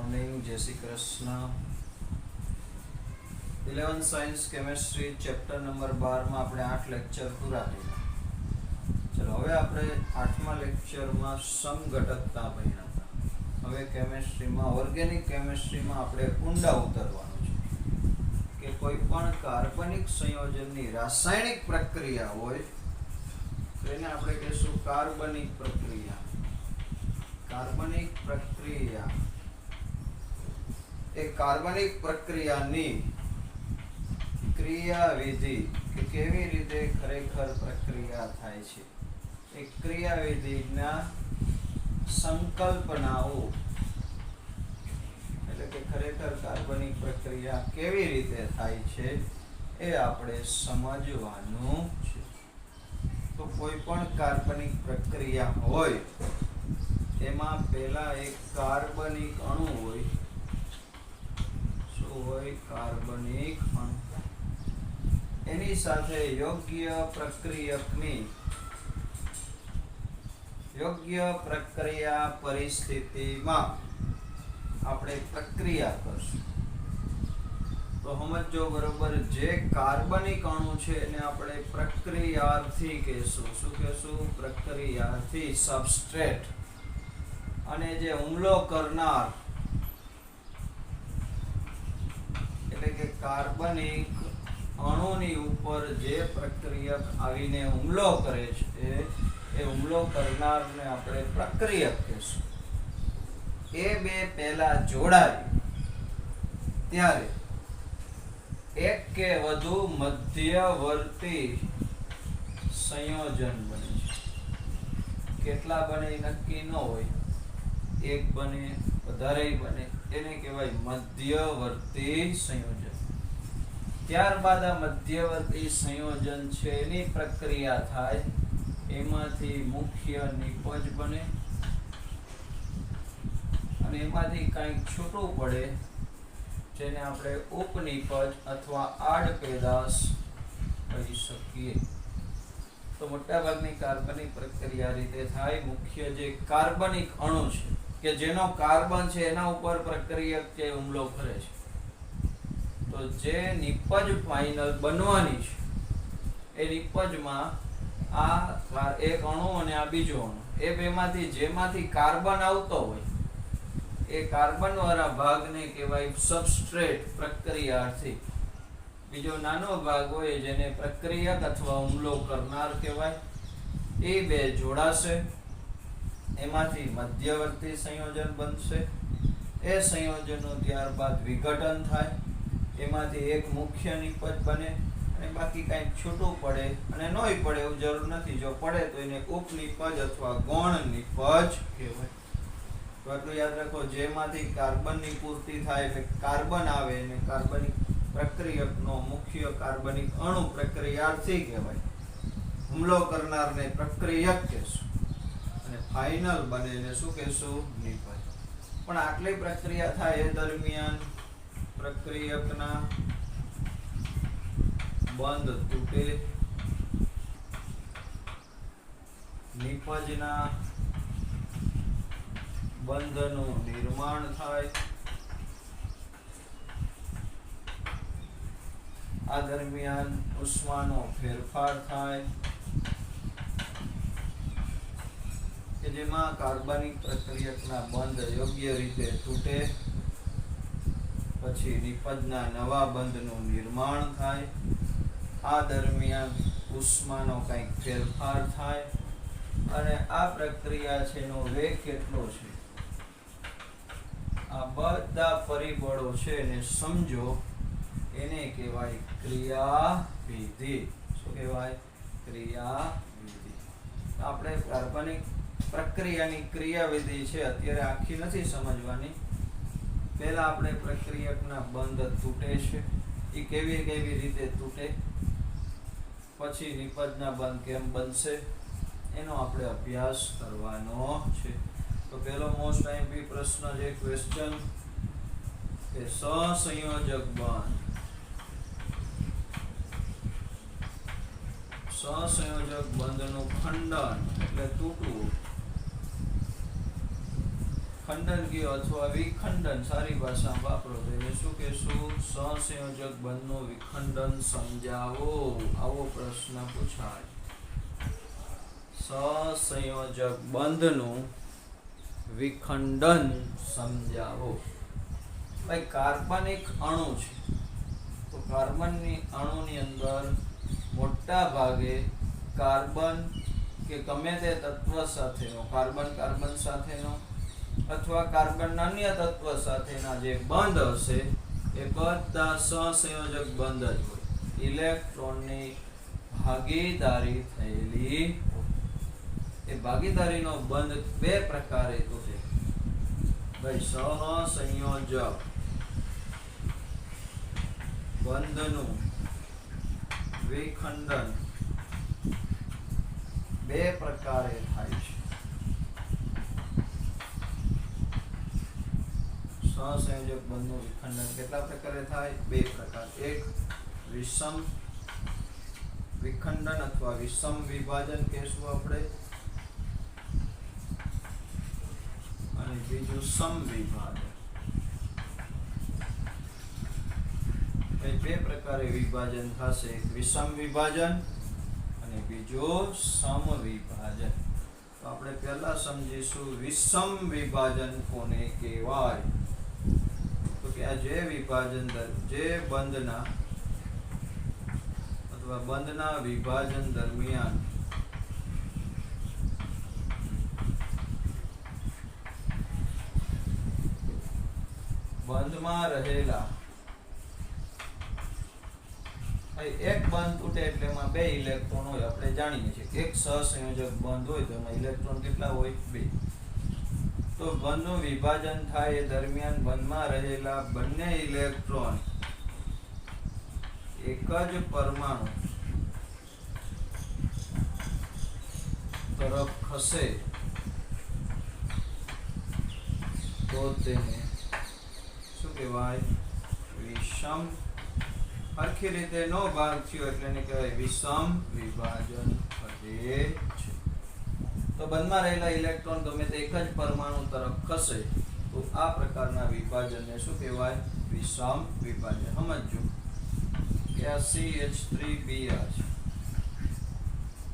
Morning, जय Shri Krishna. 11 science chemistry chapter number 12 में આપણે 8 લેક્ચર પૂરા કર્યા। ચલો હવે આપણે 8મા લેક્ચરમાં સમઘટકતા ભણ્યા હતા। હવે કેમિસ્ટ્રીમાં ઓર્ગેનિક કેમિસ્ટ્રીમાં આપણે ઊંડા ઉતરવાનું છે કે કોઈ પણ કાર્બનિક સંયોજનની રાસાયણિક પ્રક્રિયા હોય તો એને આપણે કહીશું કાર્બનિક પ્રક્રિયા। કાર્બનિક પ્રક્રિયા એ કાર્બનિક પ્રક્રિયાની ક્રિયાવિધિ કે કેવી રીતે ખરેખર પ્રક્રિયા થાય છે એ ક્રિયાવિધિના સંકલ્પનાઓ એટલે કે ખરેખર કાર્બનિક પ્રક્રિયા કેવી રીતે થાય છે એ આપણે સમજવાનું છે। તો કોઈ પણ કાર્બનિક પ્રક્રિયા હોય એમાં પહેલા એક કાર્બનિક અણુ હોય। શું હોય? કાર્બનિક અણુ। એની સાથે યોગ્ય પ્રક્રિયા પરિસ્થિતિમાં આપણે પ્રક્રિયા કરશું। તો સમજો બરોબર, જે કાર્બનિક અણુ છે એને આપણે પ્રક્રિયાર્થી કહેશું। શું કહેશું? પ્રક્રિયાર્થી, સબસ્ટ્રેટ। અને જે હુમલો કરનાર એટલે કે કાર્બનિક અણુની ઉપર જે પ્રક્રિયક આવીને હુમલો કરે છે એ હુમલો કરનારને આપણે પ્રક્રિયક કહેશું। એ બે પહેલા જોડાય ત્યારે એક કે વધુ મધ્યવર્તી સંયોજન બને છે। કેટલા બને નક્કી ન હોય, એક બને, વધારે બને, એને કહેવાય મધ્યવર્તી સંયોજન। ત્યારબાદ આ મધ્યવર્તી સંયોજન છે એની પ્રક્રિયા થાય, એમાંથી મુખ્ય નિપજ બને અને એમાંથી કંઈક છૂટું પડે જેને આપણે ઉપનિપજ અથવા આડપેદાશ કહી શકીએ। તો મોટાભાગની કાર્બનિક પ્રક્રિયા આ રીતે થાય। મુખ્ય જે કાર્બનિક અણુ છે કે જેનો કાર્બન છે એના ઉપર પ્રક્રિયક કે હુમલો કરે છે, તો જે નિપજ ફાઇનલ બનવાની છે એ નિપજમાં આ એક અણુ અને આ બીજો અણુ, એ બેમાંથી જેમાંથી કાર્બન આવતો હોય એ કાર્બન વાળા ભાગને કહેવાય સબસ્ટ્રેટ, પ્રક્રિયાર્થી। બીજો નાનો ભાગ હોય જેને પ્રક્રિયક અથવા હુમલો કરનાર કહેવાય। એ બે જોડાશે, એમાંથી મધ્યવર્તી સંયોજન બનશે। એ સંયોજનનું ત્યારબાદ વિઘટન થાય, એમાંથી એક મુખ્ય નિપજ બને અને બાકી કંઈક છૂટું પડે અને નોય પડે એવું જરૂર નથી, જો પડે તો એને ઉપનિપજ અથવા ગૌણ નિપજ કહેવાય। તો આટલું યાદ રાખો, જેમાંથી કાર્બનની પૂર્તિ થાય એટલે કાર્બન આવે અને કાર્બનિક પ્રક્રિયકનો મુખ્ય કાર્બનિક અણુ પ્રક્રિયાર્થી કહેવાય, હુમલો કરનારને પ્રક્રિયક કહેશું અને ફાઇનલ બને એને શું કહેશું? નિપજ। પણ આટલી પ્રક્રિયા થાય એ દરમિયાન પ્રક્રિયકના બંધ તૂટે, નિપજના બંધનું નિર્માણ થાય। આ દરમિયાન ઉષ્માનો ફેરફાર થાય કે જેમાં કાર્બનિક પ્રક્રિયકના બંધ યોગ્ય રીતે તૂટે, પછી નિપજના નવા બંધનું નિર્માણ થાય। આ દરમિયાન ઉષ્માનો કંઈક ફેરફાર થાય અને આ પ્રક્રિયા છે એનો વેગ કેટલો છે, આ બધા પરિબળો છે એને સમજો, એને કહેવાય ક્રિયાવિધિ। શું કહેવાય? ક્રિયાવિધિ। આપણે કાર્બનિક પ્રક્રિયાની ક્રિયાવિધિ છે અત્યારે આખી નથી સમજવાની। પહેલા આપણે પ્રક્રિયકના બંધ તૂટે છે એ કેવી કેવી રીતે તૂટે, પછી નિપજના બંધ કેમ બનશે એનો આપણે અભ્યાસ કરવાનો છે। તો પહેલો મોસ્ટ આઈએમપી પ્રશ્ન છે, ક્વેશ્ચન કે સહસંયોજક બંધ, સહસંયોજક બંધનું ખંડન એટલે તૂટવું, ખંડન કયો અથવા વિખંડન સારી ભાષામાં વાપરો તો એને શું કહેશું? સહસંયોજક બંધનું વિખંડન સમજાવો. આવો પ્રશ્ન પૂછાય. સહસંયોજક બંધનું વિખંડન સમજાવો. ભાઈ કાર્બન એક અણુ છે, તો કાર્બનની અણુની અંદર મોટા ભાગે કાર્બન કે ગમે તે તત્વ સાથેનો કાર્બન સાથેનો અથવા કાર્બનના અન્ય તત્વ સાથેના જે બંધ હશે એ બધા સહસંયોજક બંધ જ હોય. ઇલેક્ટ્રોનની ભાગીદારી થયેલી એ ભાગીદારીનો બંધ બે પ્રકારે તૂટે. ભાઈ સહસંયોજક બંધનું વિખંડન બે પ્રકારે થાય છે. સહસંયોજક બંધનું વિખંડન કેટલા પ્રકારે થાય? બે પ્રકાર. એક વિષમ વિખંડન અથવા વિષમ વિભાજન કહેશું આપણે, અને બીજું સમવિભાજન. બે પ્રકારે વિભાજન થશે. એક વિષમ વિભાજન અને બીજું સમવિભાજન. તો આપણે પહેલા સમજીશું વિષમ વિભાજન કોને કહેવાય. તો કે આ જે વિભાજન જે બંધના અથવા બંધના વિભાજન દરમિયાન બંધમાં રહેલા એક બંધ તૂટે એટલે એમાં બે ઇલેક્ટ્રોન હોય. આપણે જાણીએ છીએ એક સહસંયોજક બંધ હોય તો એમાં ઇલેક્ટ્રોન કેટલા હોય? બે. તો બંધનું વિભાજન થાય એ દરમિયાન બંધમાં રહેલા બંને ઇલેક્ટ્રોન એક જ પરમાણુ તરફ ખસે તો તેને શું કહેવાય? વિષમ. આખી રીતે નો ભાગ થયો એટલે એને કહેવાય વિષમ વિભાજન ઘટે છે. તો બંધમાં રહેલા ઇલેક્ટ્રોન ગમે તે એક જ પરમાણુ તરફ ખસે તો આ પ્રકારના વિભાજનને શું કહેવાય? વિષમ વિભાજન. સમજો કે આ CH3Br છે,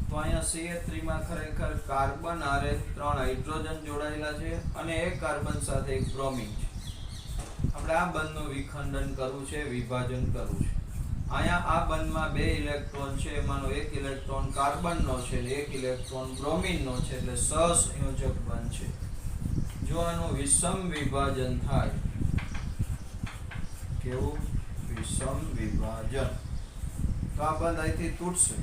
તો અહીંયા CH3 માં ખરેખર કાર્બન હારે 3 હાઇડ્રોજન જોડાયેલા છે અને એક કાર્બન સાથે એક બ્રોમિન છે. આપણે આ બંધનું વિખંડન કરવું છે, વિભાજન કરવું છે. અહીંયા આ બંધમાં બે ઇલેક્ટ્રોન છે, એમાંનો એક ઇલેક્ટ્રોન કાર્બનનો છે અને એક ઇલેક્ટ્રોન બ્રોમિનનો છે, એટલે સહસંયોજક બંધ છે. જો આનું વિષમ વિભાજન થાય, કેવું? વિષમ વિભાજન, તો આ બંધ અહીંથી તૂટશે,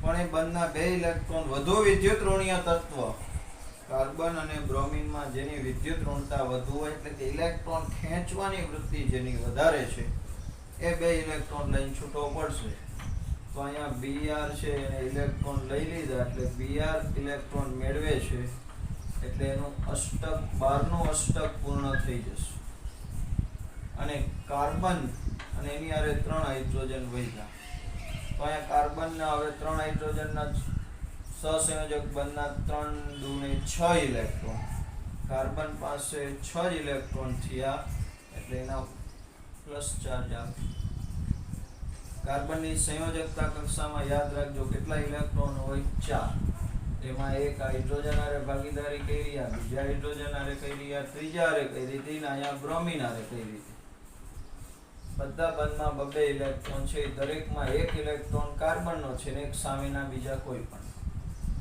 પણ એ બંધના બે ઇલેક્ટ્રોન વધુ વિદ્યુત ઋણીય તત્વ કાર્બન અને બ્રોમિનમાં જેની વિદ્યુત ઋણતા વધુ હોય એટલે કે ઇલેક્ટ્રોન ખેંચવાની વૃત્તિ જેની વધારે છે એ બે ઇલેક્ટ્રોન લઈને છૂટો પડશે. તો અહીંયા Br છે એને ઇલેક્ટ્રોન લઈ લીધા એટલે Br ઇલેક્ટ્રોન મેળવે છે એટલે એનું અષ્ટક 12નું અષ્ટક પૂર્ણ થઈ જશે અને કાર્બન અને એની હારે 3 હાઇડ્રોજન વધ્યા. તો અહીંયા કાર્બનના હવે 3 હાઇડ્રોજનના સહસંયોજક બંધના 3 દુને 6 ઇલેક્ટ્રોન, કાર્બન પાસે 6 ઇલેક્ટ્રોન થયા એટલે એના પ્લસ ચાર્જ આવે. કાર્બનની સંયોજકતા કક્ષામાં યાદ રાખજો કેટલા ઇલેક્ટ્રોન હોય? 4. એમાં એક હાઇડ્રોજન હારે ભાગીદારી કરી, આ બીજા હાઇડ્રોજન હારે કરી, આ ત્રીજા હારે કરી હતી ને અહીંયા બ્રોમિન હારે કરી હતી. બધા બંધમાં બબે ઇલેક્ટ્રોન છે, દરેકમાં એક ઇલેક્ટ્રોન કાર્બનનો છે ને એક સામેના બીજા કોઈ પણ.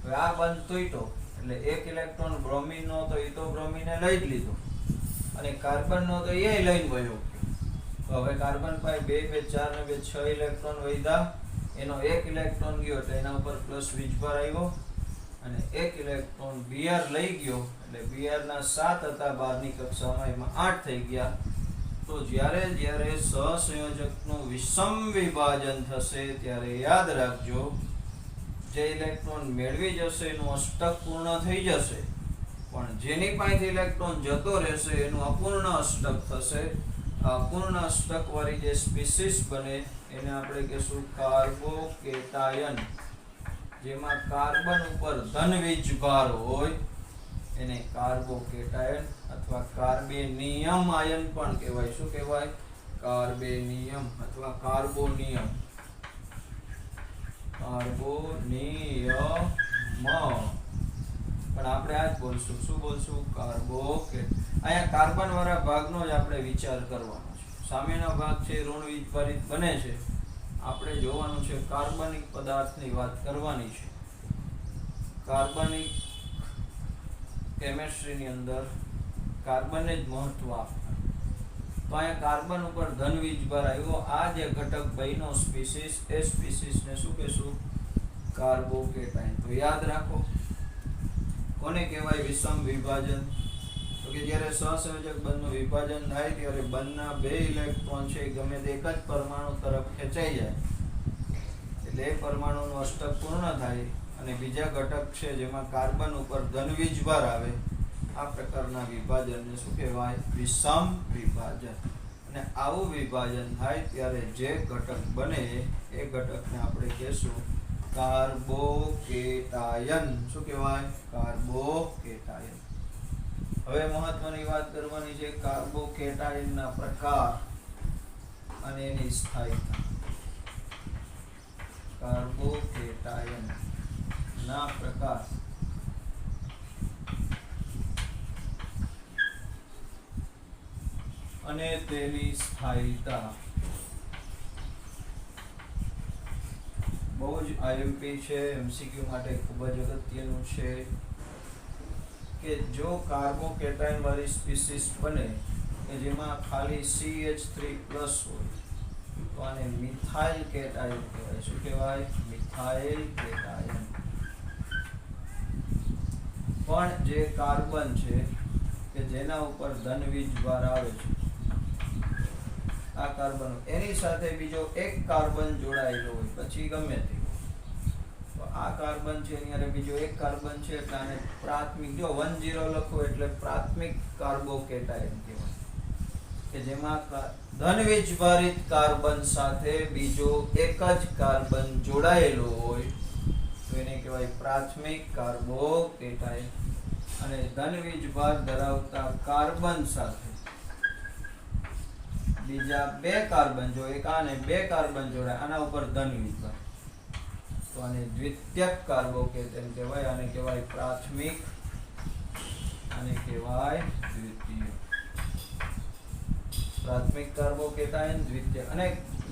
હવે આ બંધ તૂટ્યો એટલે એક ઇલેક્ટ્રોન બ્રોમિનનો તો એ તો બ્રોમિને લઈ જ લીધો અને કાર્બનનો તો એ લઈને વયો. તો હવે કાર્બન પાસે 2 2 4 ને 2 6 ઇલેક્ટ્રોન વધ્યા, એનો એક ઇલેક્ટ્રોન ગયો એટલે એના ઉપર પ્લસ વીજભાર આવ્યો અને એક ઇલેક્ટ્રોન Br લઈ ગયો એટલે Br ના 7 હતા 12ની કક્ષામાં, એમાં 8 થઈ ગયા. તો જ્યારે જ્યારે સહસંયોજકનું વિષમ વિભાજન થશે ત્યારે યાદ રાખજો જે ઇલેક્ટ્રોન મેળવી જશે એનું અષ્ટક પૂર્ણ થઈ જશે, પણ જેની પાસેથી ઇલેક્ટ્રોન જતો રહેશે એનું અપૂર્ણ અષ્ટક થશે. આ અપૂર્ણ અષ્ટક વાળી જે સ્પીસીસ બને એને આપણે કહીશું કાર્બોકેટાયન. જેમાં કાર્બન ઉપર ધન વીજભાર હોય એને કાર્બોકેટાયન અથવા કાર્બેનિયમ આયન પણ કહેવાય. શું કહેવાય? કાર્બેનિયમ અથવા કાર્બોનિયમ. કાર્બોનિયમ પણ આપણે આ જ બોલશું. શું બોલશું? કાર્બોકેટ. અહીંયા કાર્બન વાળા ભાગનો જ આપણે વિચાર કરવાનો છે. સામેનો ભાગ છે ઋણ વીજભારિત બને છે. આપણે જોવાનું છે કાર્બનિક પદાર્થની વાત કરવાની છે. કાર્બનિક કેમેસ્ટ્રીની અંદર કાર્બનને જ મહત્વ આપવાનું. તો અહીંયા કાર્બન ઉપર ધન વીજભાર આવ્યો. આ જે ઘટક બન્યો સ્પીસીસ, એ સ્પીસીસને શું કહેશું? કાર્બોકેટાયન. તો યાદ રાખો, કોને કહેવાય વિષમ વિભાજન? તો કે જ્યારે સહસંયોજક બંધનું વિભાજન થાય ત્યારે બંધના 2 ઇલેક્ટ્રોન છે ગમે તે એક જ પરમાણુ તરફ ખેંચાઈ જાય એટલે એ પરમાણુનું અષ્ટક પૂર્ણ થાય અને બીજા ઘટક છે જેમાં કાર્બન ઉપર ધન વીજભાર આવે. આ પ્રકારના વિભાજનને શું કહેવાય? વિષમ વિભાજન. અને આવું વિભાજન થાય ત્યારે જે ઘટક બને એ ઘટકને આપણે કહેશું કાર્બોકેટાયન. શું કહેવાય? કાર્બોકેટાયન. હવે મહત્વની વાત કરવાની છે કાર્બોકેટાયનના પ્રકાર અને એની સ્થાયીતા. કાર્બોકેટાયન ના પ્રકાર અને તેની સ્થાયીતા. બહુ જ આઈએમપી છે, એમસીક્યુ માટે ખૂબ જ અગત્યનું છે કે જો કાર્બોકેટાયન વાળી સ્પીસીસ બને કે જેમાં ખાલી CH3+ હોય તો આને મિથાઇલ કેટાયન કહેવાય. શું કહેવાય? Methyl cation. પણ જે કાર્બન છે કે જેના ઉપર ધન વીજભાર આવે છે, આ કાર્બન એની સાથે બીજો એક કાર્બન જોડાયેલો હોય પછી ગમે તે, તો આ કાર્બન છે એની હારે બીજો એક કાર્બન છે એટલે આને પ્રાથમિક, જો 10 લખો એટલે પ્રાથમિક કાર્બોકેટાયન કહેવાય. કે જેમાં ધન વીજભારિત કાર્બન સાથે બીજો એક જ કાર્બન જોડાયેલો હોય તો એને કહેવાય પ્રાથમિક કાર્બોકેટાયન. અને ધન વીજભાર ધરાવતા કાર્બન સાથે બીજા 2 કાર્બન, જો એક આને 2 કાર્બન જોડાય આના ઉપર ધન વીજભાર, તો આને દ્વિતીયક કાર્બોકેટાયન કહેવાય. આને કહેવાય પ્રાથમિક, આને કહેવાય દ્વિતીય. પ્રાથમિક કાર્બોકેટાયન, દ્વિતીયક. અને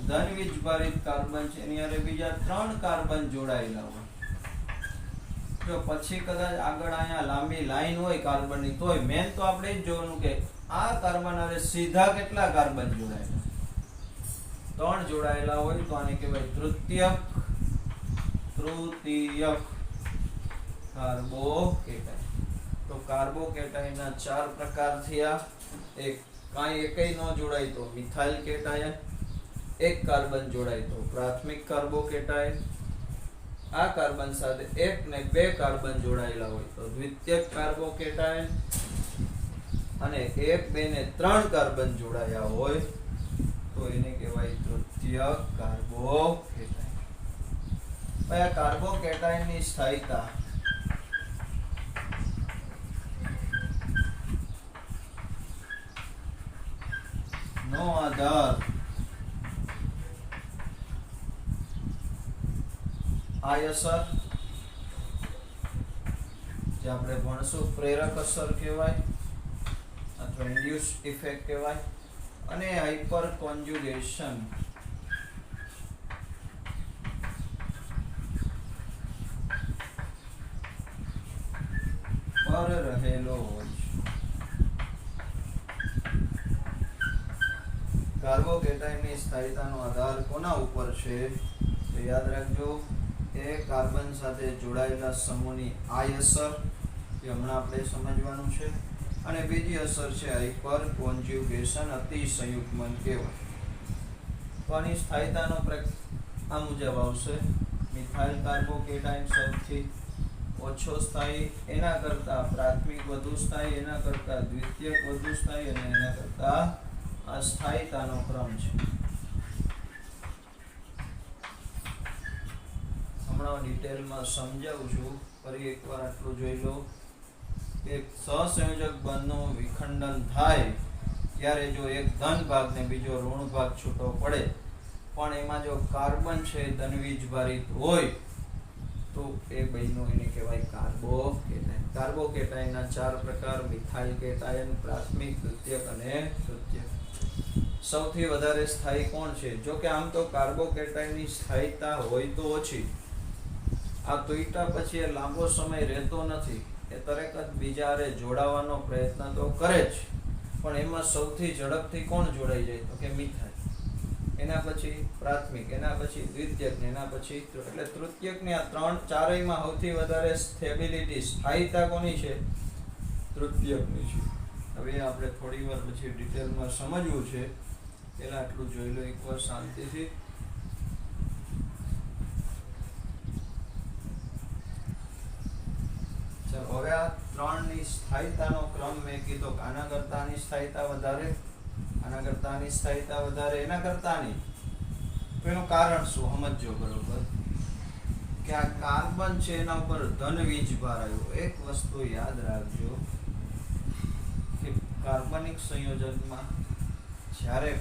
ધન વીજભારિત કાર્બન છે એની હારે બીજા 3 કાર્બન જોડાયેલા હોય. જો પછી કદાચ આગળ અહીંયા લાંબી લાઈન હોય કાર્બનની, તોય મેન તો આપણે જ જોવાનું કે આ કાર્બન હારે સીધા કેટલા કાર્બન જોડાયેલા? 3 જોડાયેલા હોય તો આને કહેવાય તૃતીયક કાર્બોકેટાયન. તો કાર્બોકેટાયનના 4 પ્રકાર થયા. એક કાંઈ એકય ન જોડાય તો મિથાઇલ કેટાયન, એક કાર્બન જોડાય તો પ્રાથમિક કાર્બોકેટાયન, આ કાર્બન સાથે 1 ને 2 કાર્બન જોડાયેલા હોય તો દ્વિતીયક કાર્બોકેટાયન, અને 1, 2 ને 3 કાર્બન જોડાયા હોય તો એને કહેવાય તૃતીયક કાર્બોકેટાયન. આ કાર્બોકેટાયનની સ્થાયીતા નો આધાર આય અસર, જે આપણે ભણશું પ્રેરક અસર કહેવાય અથવા ઇન્ડ્યુસ ઇફેક્ટ કહેવાય, અને હાઇપર કોન્જ્યુગેશન પર રહેલો હોય છે. કાર્બોકેટાયનની સ્થાયીતાનો આધાર કોના ઉપર છે? તો યાદ રાખજો, એ કાર્બન સાથે જોડાયેલા સમૂહની આય અસર, જે હમણાં આપણે સમજવાનું છે, અને બીજી અસર છે હાઇપર કોન્જ્યુગેશન, અતિસંયુગ્મન કહેવાય. તો આની સ્થાયીતાનો આ મુજબ આવશે. મિથાઇલ કાર્બોકેટાયન સૌથી ઓછો સ્થાયી, એના કરતા પ્રાથમિક વધુ સ્થાયી, એના કરતા દ્વિતીયક વધુ સ્થાયી, અને એના કરતા આ સ્થાયીતાનો ક્રમ છે. હમણાં ડિટેલમાં સમજાવું છું. ફરી એકવાર આટલું જોઈ લો કે સહસંયોજક બંધનું વિખંડન થાય ત્યારે જો એક ધન ભાગ ને બીજો ઋણ ભાગ છૂટો પડે, પણ એમાં જો કાર્બન છે ધનવીજભારિત હોય તો એ બન્યું એને કહેવાય કાર્બોકેટાયન. કાર્બોકેટાયનના 4 પ્રકાર: મિથાઇલ કેટાયન, પ્રાથમિક, દ્વિતીયક અને તૃતીયક. સૌથી વધારે સ્થાયી કોણ છે? જો કે આમ તો કાર્બોકેટાયનની સ્થાયીતા હોય તો ઓછી, આ તૂટ્યા પછી એ લાંબો સમય રહેતો નથી, એ તરત જ બીજા હારે જોડાવાનો પ્રયત્ન તો કરે જ, પણ એમાં સૌથી ઝડપથી કોણ જોડાઈ જાય? તો કે મિથાઇલ. એના પછી પ્રાથમિક, એના પછી દ્વિતીયક, એના પછી એટલે તૃતીયકની આ 3-4માં સૌથી વધારે સ્ટેબિલિટી સ્થાયીતા કોની છે? તૃતીયકની છે. હવે આપણે થોડી વાર પછી ડિટેલમાં સમજવું છે, પહેલા આટલું જોઈ લો એકવાર શાંતિથી. ચાલો હવે આ 3ની સ્થાયીતાનો ક્રમ મેં કીધો કે આના કરતા આની સ્થાયીતા વધારે, આના કરતા આની સ્થાયીતા વધારે, એના કરતા આની. તો એનું કારણ શું સમજો બરોબર, કે આ કાર્બન છે એના ઉપર ધન વીજભાર આવ્યો. એક વસ્તુ યાદ રાખજો કે કાર્બનિક સંયોજનમાં જ્યારે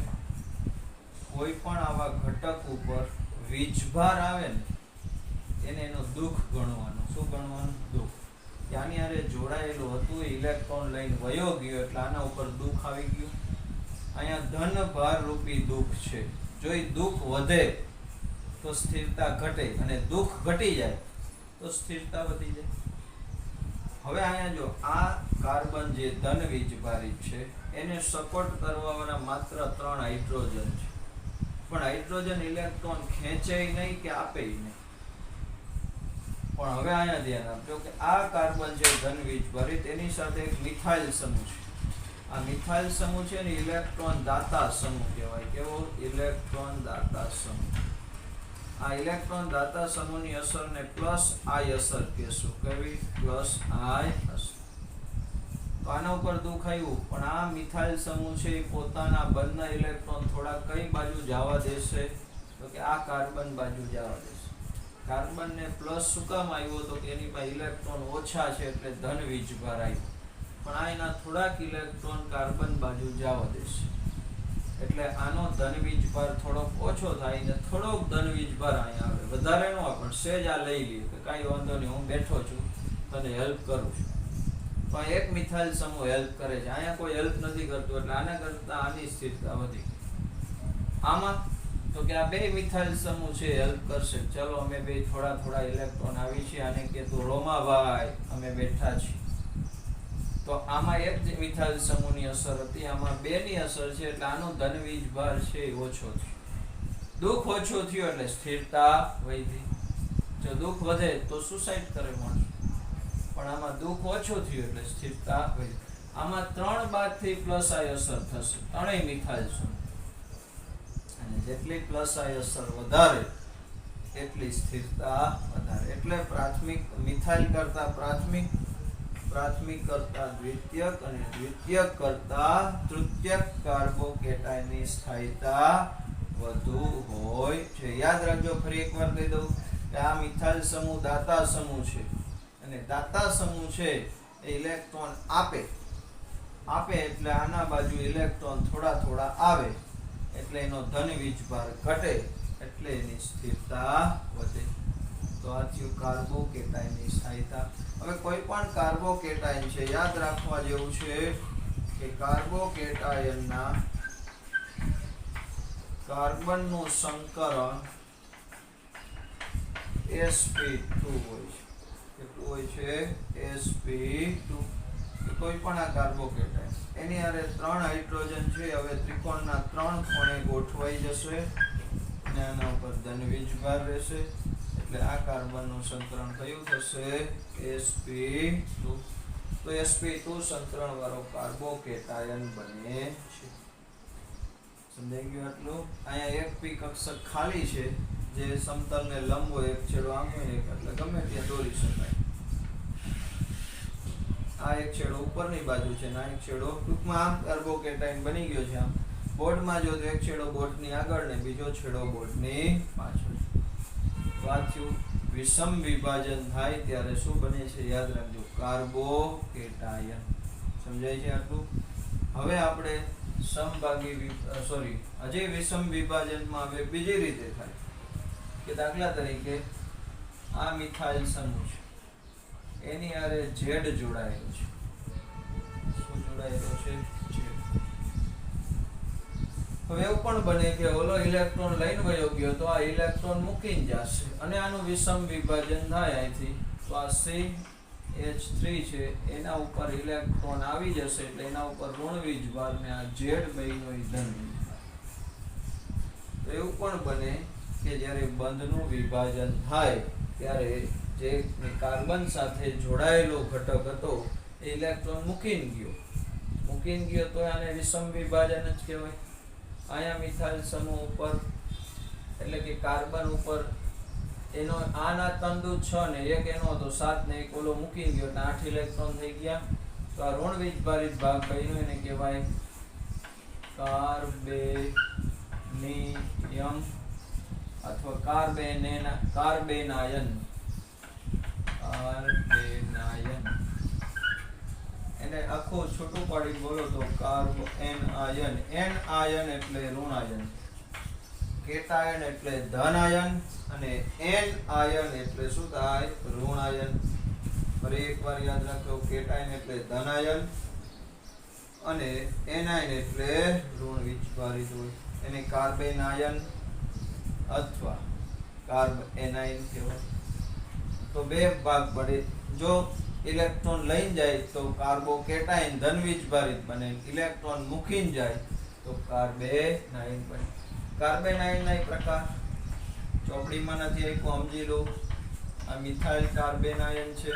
કોઈ પણ આવા ઘટક ઉપર વીજભાર આવે ને, એને એનું દુઃખ ગણવાનું. શું ગણવાનું? દુઃખ. આની હારે જોડાયેલું હતું, ઇલેક્ટ્રોન લઈને વયો ગયો એટલે આના ઉપર દુઃખ આવી ગયું. અહીંયા ધન ભાર રૂપી દુઃખ છે. જો એ દુઃખ વધે તો સ્થિરતા ઘટે, અને દુઃખ ઘટી જાય તો સ્થિરતા વધી જાય. હવે અહીંયા જો આ કાર્બન જે ધન વીજભારિત છે એને સપોર્ટ કરવાવાળા માત્ર 3 હાઇડ્રોજન છે, પણ હાઇડ્રોજન ઇલેક્ટ્રોન ખેંચે નહીં કે આપે નહીં. પણ હવે અહીંયા ધ્યાન આપજો કે આ કાર્બન જે ધન વીજભારિત, એની સાથે એક મિથાઇલ સમૂહ છે. આ મિથાઇલ સમૂહ છે ને ઇલેક્ટ્રોન દાતા સમૂહ કહેવાય. કેવો? ઇલેક્ટ્રોન દાતા સમૂહ. આ ઇલેક્ટ્રોન દાતા સમૂહની અસરને પ્લસ આઈ અસર કહેશું. કેવી? પ્લસ આઈ અસર. તો આના ઉપર દુઃખ આવ્યું, પણ આ મિથાઇલ સમૂહ છે એ પોતાના બંને ઇલેક્ટ્રોન થોડા કઈ બાજુ જવા દેશે? તો કે આ કાર્બન બાજુ જવા દેશે. કાર્બનને પ્લસ શું કામ આવ્યો? તો કે એની પાસે ઇલેક્ટ્રોન ઓછા છે એટલે ધન વીજભાર આવ્યો, પણ આ એના થોડાક ઇલેક્ટ્રોન કાર્બન બાજુ જવા દેશે એટલે આનો ધન વીજભાર થોડોક ઓછો થાય ને થોડોક ધન વીજભાર અહીંયા આવે. વધારે નો પણ સેજ આ લઈ લઈએ કે કાંઈ વાંધો નહીં, હું બેઠો છું, તને હેલ્પ કરું છું. પણ એક મિથાઇલ સમૂહ હેલ્પ કરે છે, અહીંયા કોઈ હેલ્પ નથી કરતું એટલે આના કરતા આની સ્થિરતા વધી. આમાં તો કે આ બે મિથાઇલ સમૂહ છે હેલ્પ કરશે. ચલો અમે બે થોડા ઇલેક્ટ્રોન આવી છે, આને કે તું રોમાભાઈ, અમે બેઠા છીએ. તો આમાં એક મિથાઇલ સમૂહની અસર હતી, આમાં બેની અસર છે એટલે આનો ધન વીજભાર છે એ ઓછો થયો. દુઃખ ઓછો થયો એટલે સ્થિરતા વધી. જો દુઃખ વધે તો સુસાઇડ કરે માણસ, પણ આમાં દુઃખ ઓછો થયું એટલે સ્થિરતા વધી. આમાં 3 બાદથી પ્લસ આઈ અસર થશે, ત્રણેય મિથાઇલ સમૂહ. અને જેટલી પ્લસ આઈ અસર વધારે એટલી સ્થિરતા વધારે. એટલે પ્રાથમિક મિથાઇલ કરતા પ્રાથમિક, પ્રાથમિક કરતા દ્વિતીયક અને દ્વિતીયક કરતા તૃતીયક કાર્બોકેટાયનની સ્થાયીતા વધુ હોય છે. યાદ રાખજો, ફરી એકવાર કહી દઉં કે આ મિથાઇલ સમૂહ દાતા સમૂહ છે, અને દાતા સમૂહ છે એ ઇલેક્ટ્રોન આપે એટલે આના બાજુ ઇલેક્ટ્રોન થોડા આવે એટલે એનો ધન વીજભાર ઘટે એટલે એની સ્થિરતા વધે. તો આ થયું કાર્બોકેટાયનની સ્થાયીતા. હવે કોઈ પણ કાર્બોકેટાયન છે યાદ રાખવા જેવું છે કે કાર્બોકેટાયનના કાર્બનનું સંકરણ sp2 હોય છે. કેટલું હોય છે? sp2. કોઈ પણ આ કાર્બોકેટાયન એની હારે 3 હાઇડ્રોજન છે. હવે ત્રિકોણના 3 ખૂણે ગોઠવાઈ જશે અને આના ઉપર ધન વીજભાર રહેશે એટલે આ કાર્બનનું સંકરણ કયું થશે? sp2. તો sp2 સંકરણ વાળો કાર્બોકેટાયન બને છે. સમજાઈ ગયું આટલું? અહીંયા એક પી કક્ષક ખાલી છે જે સમતલને લંબ હોય, એક છેડો આમ હોય એટલે ગમે ત્યાં દોરી શકાય. આ એક છેડો ઉપરની બાજુ છે ને આ એક છેડો ટૂંકમાં આમ કાર્બોકેટાયન બની ગયો છે. આમ બોર્ડમાં જો તો એક છેડો બોર્ડની આગળ ને બીજો છેડો બોર્ડની પાછળ. તો આ થયું વિષમ વિભાજન થાય ત્યારે શું બને છે? યાદ રાખજો, કાર્બોકેટાયન. સમજાય છે આટલું? હવે આપણે હજી વિષમ વિભાજનમાં હવે બીજી રીતે થાય કે દાખલા તરીકે આ મિથાઇલ સમૂહ છે, એની હારે ઝેડ જોડાયેલો છે. શું જોડાયેલો છે? ઝેડ. હવે એવું પણ બને કે ઓલો ઇલેક્ટ્રોન લઈને વયો ગયો તો આ ઇલેક્ટ્રોન મૂકીને જશે અને આનું વિષમ વિભાજન થાય અહીંથી, તો આ CH3 છે એના ઉપર ઇલેક્ટ્રોન આવી જશે એટલે એના ઉપર ઋણ વીજભાર ને આ ઝેડ બન્યો એ ધન વીજભાર. તો એવું પણ બને કે જ્યારે બંધનું વિભાજન થાય ત્યારે જે કાર્બન સાથે જોડાયેલો ઘટક હતો એ ઇલેક્ટ્રોન મૂકીને ગયો તો આને વિષમ વિભાજન જ કહેવાય. અહીંયા મિથાઇલ સમૂહ ઉપર એટલે કે કાર્બન ઉપર એનો આના તંતુ 6 ને એક એનો હતો 7 ને એક ઓલો મૂકી ગયો એટલે 8 ઇલેક્ટ્રોન થઈ ગયા. તો આ ઋણ વીજભારિત ભાગ બન્યો એને કહેવાય કાર્બેનિયમ અથવા કાર્બેનાયન. એને આખું છૂટું પાડી બોલો તો કાર્બોએનાયન. એન આયન એટલે ઋણાયન, કેટાયન એટલે ધનાયન અને એન આયન એટલે શું થાય? ઋણાયન. ફરી એકવાર યાદ રાખો, કેટાયન એટલે ધનાયન અને એનાયન એટલે ઋણ વીજભારિત હોય, એને કાર્બેનાયન અથવા કાર્બએનાયન કહેવાય. તો બે ભાગ પડે. જો ઇલેક્ટ્રોન લઈને જાય તો કાર્બોકેટાયન ધન વીજભારિત બને, ઇલેક્ટ્રોન મૂકીને જાય તો કાર્બેનાયન બને. કાર્બેનાયનના પ્રકાર ચોપડીમાં નથી આપ્યું, સમજી લો. આ મિથાઇલ કાર્બેનાયન છે,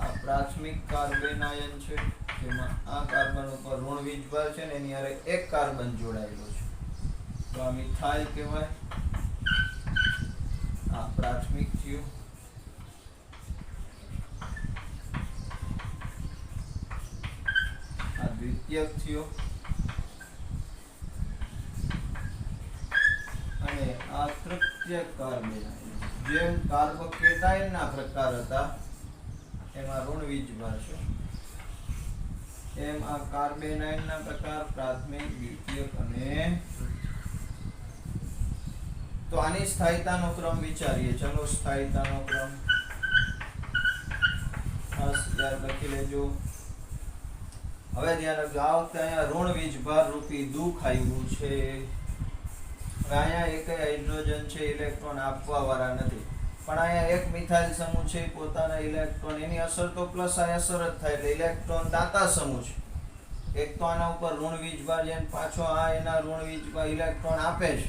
આ પ્રાથમિક કાર્બેનાયન છે, જેમાં આ કાર્બન ઉપર ઋણ વીજભાર છે ને એની હારે એક કાર્બન જોડાયેલો છે, તો આ મિથાઇલ કહેવાય. આ પ્રાથમિક થયું. આ દ્વિતીયક થયો અને આ તૃતીયક કાર્બેનાયન. જેમ કાર્બોકેટાયન ના પ્રકાર હતા એમાં ઋણ વીજભાર છે, એમ આ કાર્બેનાયન ના પ્રકાર પ્રાથમિક, દ્વિતીયક અને તો આની સ્થાયીતાનો ક્રમ વિચારીએ. ચલો, સ્થાયીતાનો ક્રમ ખાસ યાદ રાખી લેજો. હવે ધ્યાન રાખજો, આ વખતે અહીંયા ઋણ વીજભાર રૂપી દુઃખ આવ્યું છે. અહીંયા એક હાઇડ્રોજન છે, ઇલેક્ટ્રોન આપવા વાળા નથી, પણ અહીંયા એક મિથાઇલ સમૂહ છે, પોતાના ઇલેક્ટ્રોન એની અસર તો પ્લસ આ અસર જ થાય એટલે ઇલેક્ટ્રોન દાતા સમૂહ છે. એક તો આના ઉપર ઋણ વીજભાર જેને પાછો આ એના ઋણ વીજભાર ઇલેક્ટ્રોન આપે છે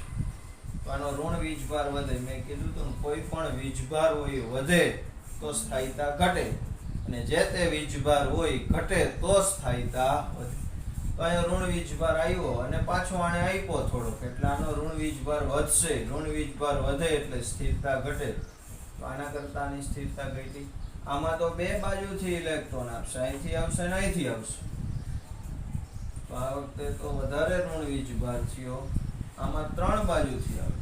તો આનો ઋણ વીજભાર વધે. મેં કીધું તો કોઈ પણ વીજભાર હોય વધે તો સ્થાયીતા ઘટે અને જે તે વીજભાર હોય ઘટે તો સ્થાયીતા વધે. તો અહીંયા ઋણ વીજભાર આવ્યો અને પાછો આને આપ્યો થોડોક એટલે આનો ઋણ વીજભાર વધશે. ઋણ વીજભાર વધે એટલે સ્થિરતા ઘટે. તો આના કરતા આની સ્થિરતા ઘટી. આમાં તો બે બાજુથી ઇલેક્ટ્રોન આપશે, અહીંથી આવશે ને અહીંથી આવશે. તો આ વખતે તો વધારે ઋણ વીજભાર થયો, આમાં ત્રણ બાજુથી આવે.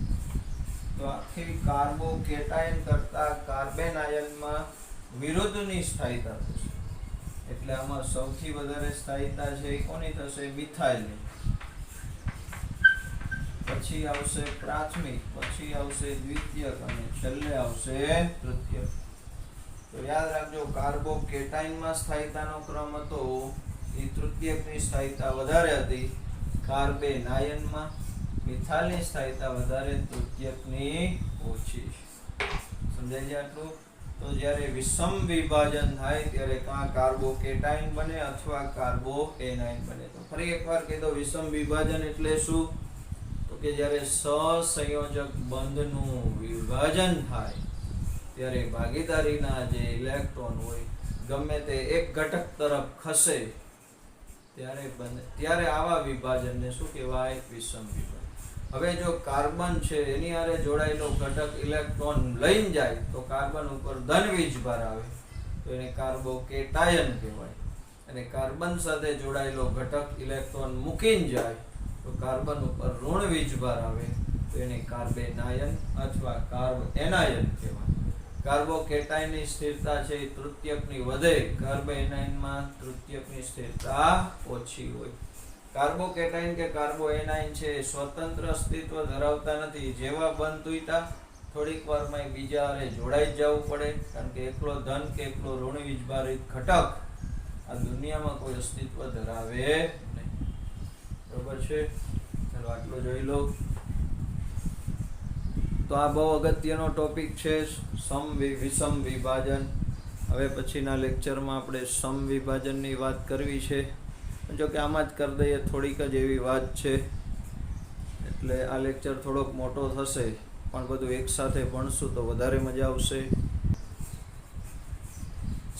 તો આખી કાર્બોકેટાયન કરતા કાર્બેનાયનમાં વિરુદ્ધની સ્થાયીતા થશે એટલે આમાં સૌથી વધારે સ્થાયીતા છે એ કોની થશે? મિથાઇલની. પછી આવશે પ્રાથમિક, પછી આવશે દ્વિતીયક અને છેલ્લે આવશે તૃતીયક. તો યાદ રાખજો, કાર્બોકેટાયનમાં સ્થાયીતાનો ક્રમ હતો એ તૃતીયકની સ્થાયીતા વધારે હતી, કાર્બેનાયનમાં મિથાઇલની સ્થાયીતા વધારે, તૃતીયકની ઓછી. સમજાય છે આટલું? તો જ્યારે વિષમ વિભાજન થાય ત્યારે કાં કાર્બોકેટાયન બને અથવા કાર્બોએનાયન બને. તો ફરી એકવાર કહી દો, વિષમ વિભાજન એટલે શું? તો કે જ્યારે સહસંયોજક બંધનું વિભાજન થાય ત્યારે ભાગીદારીના જે ઇલેક્ટ્રોન હોય ગમે તે એક ઘટક તરફ ખસે ત્યારે આવા વિભાજનને શું કહેવાય? વિષમ વિભાજન. હવે જો કાર્બન છે એની હારે જોડાયેલો ઘટક ઇલેક્ટ્રોન લઈને જાય તો કાર્બન ઉપર ધન વીજભાર આવે તો એને કાર્બોકેટાયન કહેવાય, અને કાર્બન સાથે જોડાયેલો ઘટક ઇલેક્ટ્રોન મૂકીને જાય તો કાર્બન ઉપર ઋણ વીજભાર આવે તો તો એને કાર્બેનાયન અથવા કાર્બએનાયન કહેવાય. કાર્બોકેટાયનની સ્થિરતા છે એ તૃતીયકની વધે, કાર્બેનાયનમાં તૃતીયકની સ્થિરતા ઓછી હોય. કાર્બોકેટાયન કે કાર્બોએનાયન છે એ સ્વતંત્ર અસ્તિત્વ ધરાવતા નથી. જેવા બંધ તૂટ્યા થોડીક વારમાં બીજા હારે જોડાઈ જ જવું પડે, કારણ કે એકલો ધન કે એકલો ઋણ વીજભારિત ઘટક આ દુનિયામાં કોઈ અસ્તિત્વ ધરાવે નહીં. બરોબર છે? ચાલો આટલો જોઈ લો. તો આ બહુ અગત્યનો ટોપિક છે, વિષમ વિભાજન. હવે પછીના લેક્ચરમાં આપણે સમ વિભાજનની વાત કરવી છે. જો કે આમાં જ કરી દઈએ, થોડીક જ એવી વાત છે, એટલે આ લેક્ચર થોડોક મોટો થશે, પણ બધું એકસાથે ભણશું તો વધારે મજા આવશે.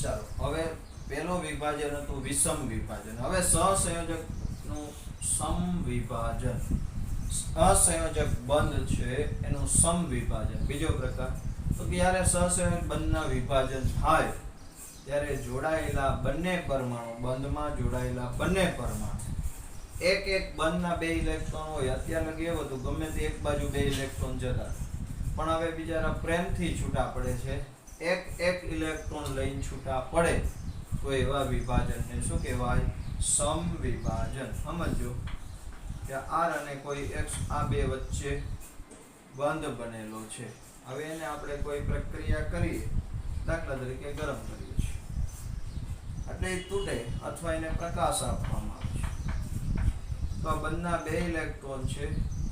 ચાલો, હવે પહેલો વિભાજન હતું વિષમ વિભાજન. હવે સહસંયોજકનું સમ વિભાજન, અસંયોજક બંધ છે એનું સમ વિભાજન. બીજો પ્રકાર તો કે જ્યારે સહસંયોજક બંધના વિભાજન થાય ત્યારે જોડાયેલા બંને પરમાણુ, બંધમાં જોડાયેલા બંને પરમાણુ, એક બંધના 2 ઇલેક્ટ્રોન હોય. અત્યાર લગી એવું હતું ગમે તે એક બાજુ 2 ઇલેક્ટ્રોન જતા, પણ હવે બિચારા પ્રેમથી છૂટા પડે છે, એક ઇલેક્ટ્રોન લઈને છૂટા પડે, તો એવા વિભાજનને શું કહેવાય? સમ વિભાજન. સમજો કે R અને કોઈ X આ બે વચ્ચે બંધ બનેલો છે. હવે એને આપણે કોઈ પ્રક્રિયા કરીએ, દાખલા તરીકે ગરમ કરીએ છીએ, એટલે એ તૂટે અથવા એને પ્રકાશ આપવામાં આવે છે. તો આ બંધના 2 ઇલેક્ટ્રોન છે,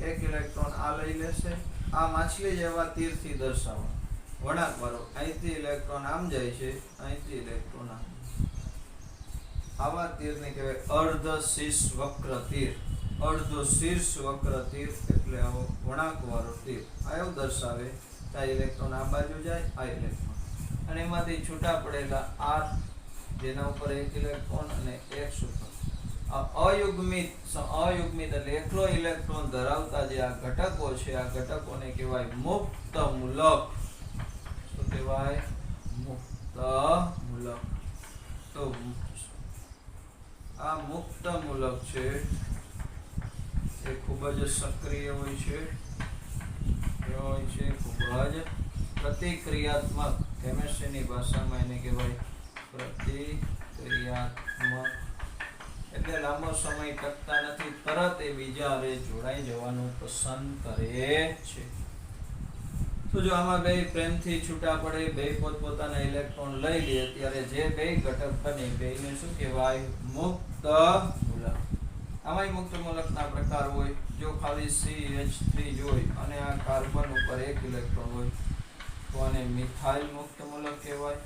એક ઇલેક્ટ્રોન આ લઈ લેશે, આ માછલી જેવા તીરથી દર્શાવો, વળાંક વાળો. અહીંથી ઇલેક્ટ્રોન આમ જાય છે, અહીંથી ઇલેક્ટ્રોન આમ. આવા તીરને કહેવાય અર્ધ શીર્ષ વક્ર તીર. અર્ધ શીર્ષ વક્ર તીર એટલે આવો વળાંક વાળો તીર. આ એવું દર્શાવે કે આ ઇલેક્ટ્રોન આ બાજુ જાય, આ ઇલેક્ટ્રોન, અને એમાંથી છૂટા પડેલા R, જેના ઉપર એક ઇલેક્ટ્રોન અને એક ઉપર અયુગ્મિત એટલે એકલો ઇલેક્ટ્રોન ધરાવતા જે આ ઘટકો છે, આ ઘટકોને કહેવાય મુક્ત મૂલક. શું કહેવાય? મુક્ત મૂલક. તો આ મુક્ત મૂલક છે એ ખૂબ જ સક્રિય હોય છે, ખૂબ જ પ્રતિક્રિયાત્મક. કેમિસ્ટ્રીની ભાષામાં એને કહેવાય પ્રતિક્રિયાત્મક. એટલે લાંબો સમય ટકતા નથી, તરત એ બીજા હારે જોડાઈ જવાનું પસંદ કરે છે. તો જો આમાં 2 પ્રેમથી છૂટા પડે, 2 પોતપોતાના ઇલેક્ટ્રોન લઈ લે, ત્યારે જે 2 ઘટક બને, 2ને શું કહેવાય? મુક્ત મૂલક. આમાંય મુક્ત મૂલકના પ્રકાર હોય. જો ખાલી CH3 હોય અને આ કાર્બન ઉપર 1 ઇલેક્ટ્રોન હોય તો આને મિથાઇલ મુક્ત મૂલક કહેવાય.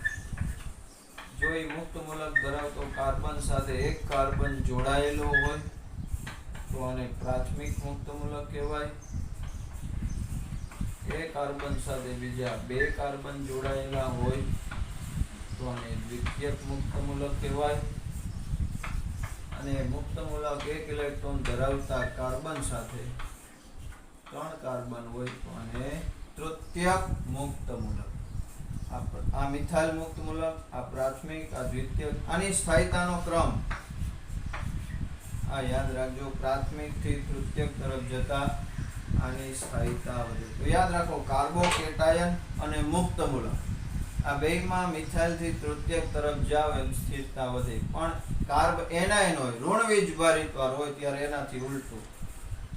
જો એ મુક્ત મૂલક ધરાવતો કાર્બન સાથે 1 કાર્બન જોડાયેલો હોય તો આને પ્રાથમિક મુક્ત મૂલક કહેવાય. એ કાર્બન સાથે બીજા 2 કાર્બન જોડાયેલા હોય તો આને દ્વિતીયક મુક્ત મૂલક કહેવાય. અને મુક્ત મૂલક 1 ઇલેક્ટ્રોન ધરાવતા કાર્બન સાથે 3 કાર્બન હોય તો આને તૃતીયક મુક્ત મૂલક. આ મિથાઇલ મુક્ત મૂલક, આ પ્રાથમિક, આ દ્વિતીયક. આની સ્થાયીતાનો ક્રમ આ યાદ રાખજો, પ્રાથમિક થી તૃતીયક તરફ જતા આની સ્થાયીતા વધે. તો યાદ રાખો, કાર્બોકેટાયન અને મુક્ત મૂલક આ બેમાં મિથાઇલ થી તૃતીયક તરફ જાવ એમ સ્થિરતા વધે, પણ કાર્બએનાયન હોય, ઋણ વીજભારિત વાર હોય ત્યારે એનાથી ઉલટું.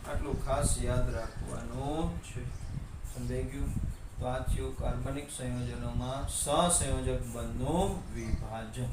આટલું ખાસ યાદ રાખવાનું છે. સમજાઈ ગયું? તો આ થયું કાર્બનિક સંયોજનોમાં સહસંયોજક બંધનું વિભાજન.